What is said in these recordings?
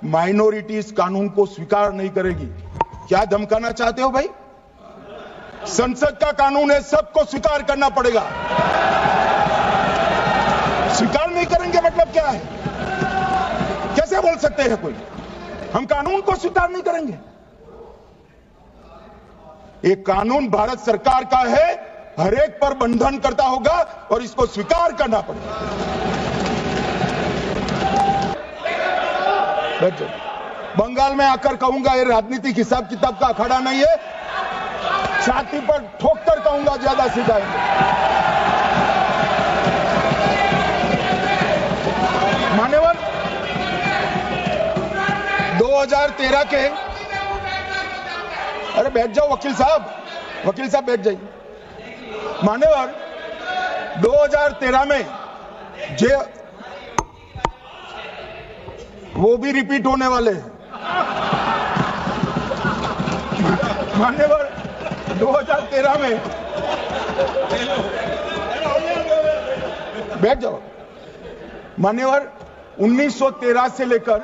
Minority इस कानून को स्वीकार नहीं करेगी। क्या धमकाना चाहते हो भाई? संसद का कानून है, सबको स्वीकार करना पड़ेगा। स्वीकार नहीं करेंगे मतलब क्या है? कैसे बोल सकते हैं कोई हम कानून को स्वीकार नहीं करेंगे? ये कानून भारत सरकार का है, हर एक पर बंधन करता होगा और इसको स्वीकार करना पड़ेगा। बंगाल में आकर कहूंगा ये राजनीतिक हिसाब किताब का अखाड़ा नहीं है, छाती पर ठोककर कहूंगा ज्यादा सीधा है। मान्यवर 2013 के, अरे बैठ जाओ वकील साहब बैठ जाइए। मान्यवर 2013 में वो भी रिपीट होने वाले हैं। मान्यवर 2013 में बैठ जाओ। मान्यवर 1913 से लेकर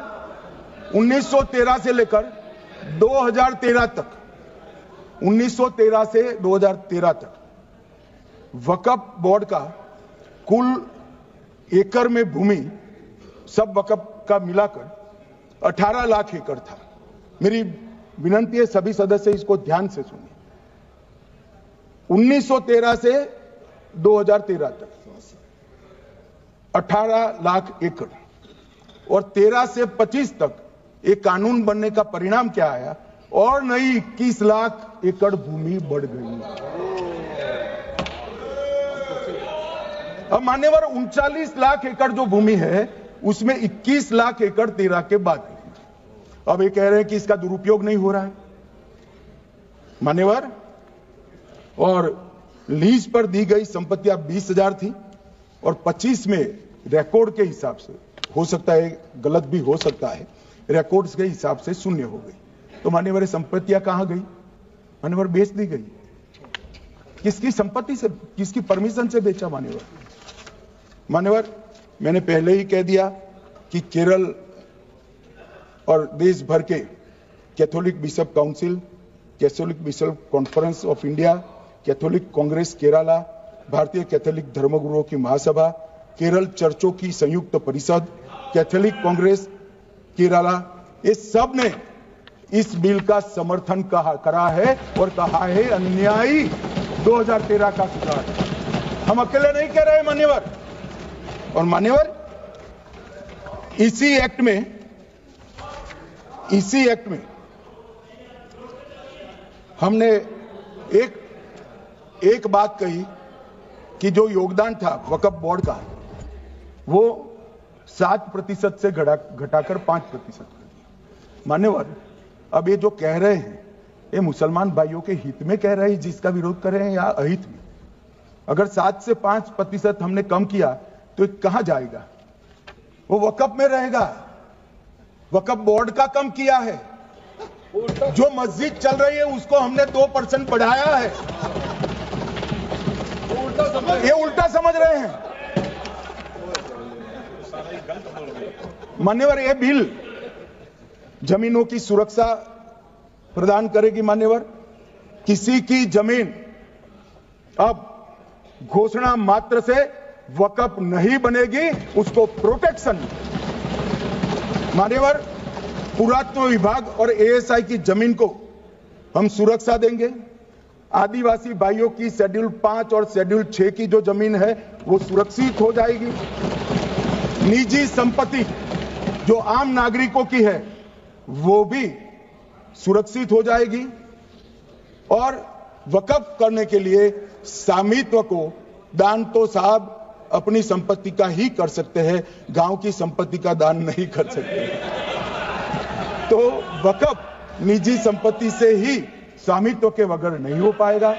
2013 तक 1913 से 2013 तक वक्फ बोर्ड का कुल एकड़ में भूमि सब वक्फ का मिलाकर 18 लाख एकड़ था। मेरी विनंती है सभी सदस्य इसको ध्यान से सुनिए। 1913 से 2013 तक 18 लाख एकड़ और 13 से 25 तक एक कानून बनने का परिणाम क्या आया? और नई 21 लाख एकड़ भूमि बढ़ गई। अब मान्यवर 39 लाख एकड़ जो भूमि है उसमें 21 लाख एकड़ 13 के बाद। अब ये कह रहे हैं कि इसका दुरुपयोग नहीं हो रहा है। मान्यवर, और लीज पर दी गई संपत्तियां 20,000 थी और 25 में रिकॉर्ड के हिसाब से, हो सकता है गलत भी हो सकता है, रिकॉर्ड्स के हिसाब से शून्य हो गई। तो मान्यवर संपत्तियां कहां गई? मान्यवर बेच दी गई। किसकी संपत्ति से, किसकी परमिशन से बेचा? मान्यवर मैंने पहले ही कह दिया कि केरल और देश भर के Catholic bishop council, Catholic bishop conference of India, Catholic Congress Kerala, भारतीय कैथोलिक धर्मगुरुओं की महासभा, केरल चर्चों की संयुक्त परिषद, कैथोलिक कांग्रेस केरला, ये सब ने इस बिल का समर्थन करा है और कहा है अन्यायी 2013 का सुधार। हम अकेले नहीं कह रहे मान्यवर। और मान्यवर इसी एक्ट में हमने एक बात कही कि जो योगदान था वक्फ बोर्ड का वो 7% से घटाकर 5% कर दिया। मान्यवर अब ये जो कह रहे हैं ये मुसलमान भाइयों के हित में कह रहे हैं जिसका विरोध कर रहे हैं या अहित में? अगर 7 से 5% हमने कम किया तो कहां जाएगा? वो वक्फ में रहेगा। वक्फ बोर्ड का कम किया है। जो मस्जिद चल रही है उसको हमने 2% बढ़ाया है। ये उल्टा समझ रहे हैं मान्यवर। ये बिल जमीनों की सुरक्षा प्रदान करेगी। मान्यवर किसी की जमीन अब घोषणा मात्र से वक्फ नहीं बनेगी, उसको प्रोटेक्शन। मान्यवर पुरातत्व विभाग और एएसआई की जमीन को हम सुरक्षा देंगे। आदिवासी भाइयों की शेड्यूल 5 और शेड्यूल 6 की जो जमीन है वो सुरक्षित हो जाएगी। निजी संपत्ति जो आम नागरिकों की है वो भी सुरक्षित हो जाएगी। और वक्फ करने के लिए स्वामित्व को दान तो साहब अपनी संपत्ति का ही कर सकते हैं, गांव की संपत्ति का दान नहीं कर सकते। तो वक्फ निजी संपत्ति से ही स्वामित्व के बगैर नहीं हो पाएगा।